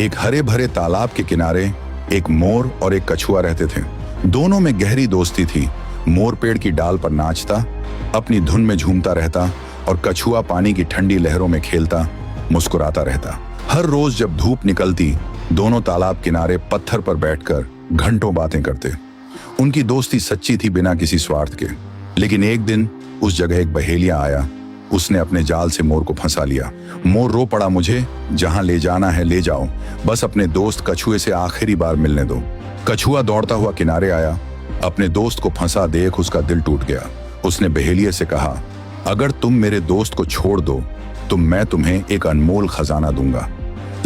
एक हरे भरे तालाब के किनारे एक मोर और एक कछुआ रहते थे। दोनों में गहरी दोस्ती थी। मोर पेड़ की डाल पर नाचता, अपनी धुन में झूमता रहता और कछुआ पानी की ठंडी लहरों में खेलता, मुस्कुराता रहता। हर रोज जब धूप निकलती, दोनों तालाब किनारे पत्थर पर बैठकर घंटों बातें करते। उनकी दोस्ती सच्ची थी, बिना किसी स्वार्थ के। लेकिन एक दिन उस जगह एक बहेलिया आया। उसने अपने जाल से मोर को फंसा लिया। मोर रो पड़ा, मुझे जहां ले जाना है ले जाओ, बस अपने दोस्त कछुए से आखिरी बार मिलने दो। कछुआ दौड़ता हुआ किनारे आया। अपने दोस्त को फंसा देख उसका दिल टूट गया। उसने बहेलिये से कहा, अगर तुम मेरे दोस्त को छोड़ दो तो मैं तुम्हें एक अनमोल खजाना दूंगा।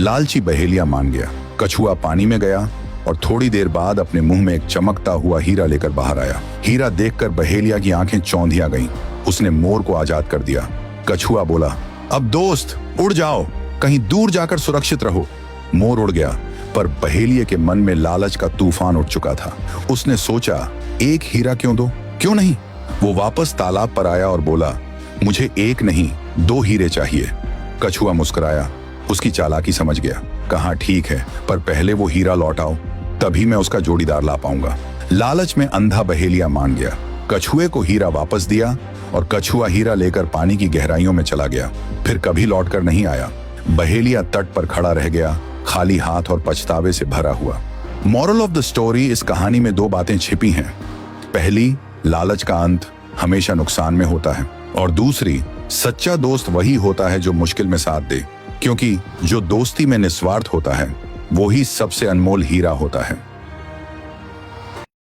लालची बहेलिया मान गया। कछुआ पानी में गया और थोड़ी देर बाद अपने मुंह में एक चमकता हुआ हीरा लेकर बाहर आया। हीरा देखकर बहेलिया की आंखें चौंधिया गईं। उसने मोर को आजाद कर दिया। कछुआ बोला, अब दोस्त उड़ जाओ, कहीं दूर जाकर सुरक्षित रहो। मोर उड़ गया, पर बहेलिये के मन में लालच का तूफान उठ चुका था। उसने सोचा, एक हीरा क्यों दो, क्यों नहीं। वो वापस तालाब पर आया और बोला, मुझे एक नहीं 2 हीरे चाहिए। कछुआ मुस्कुराया, उसकी चालाकी समझ गया। कहा, ठीक है, पर पहले वो हीरा लौटाओ, तभी मैं उसका जोड़ीदार ला पाऊंगा। लालच में अंधा बहेलिया मान गया। कछुए को हीरा वापस दिया और कछुआ हीरा लेकर पानी की गहराइयों में चला गया। फिर कभी लौटकर नहीं आया। बहेलिया तट पर खड़ा रह गया, खाली हाथ और पछतावे से भरा हुआ। मॉरल ऑफ द स्टोरी, इस कहानी में 2 बातें छिपी हैं। पहली, लालच का अंत हमेशा नुकसान में होता है, और दूसरी, सच्चा दोस्त वही होता है जो मुश्किल में साथ दे, क्योंकि जो दोस्ती में निस्वार्थ होता है वो ही सबसे अनमोल हीरा होता है।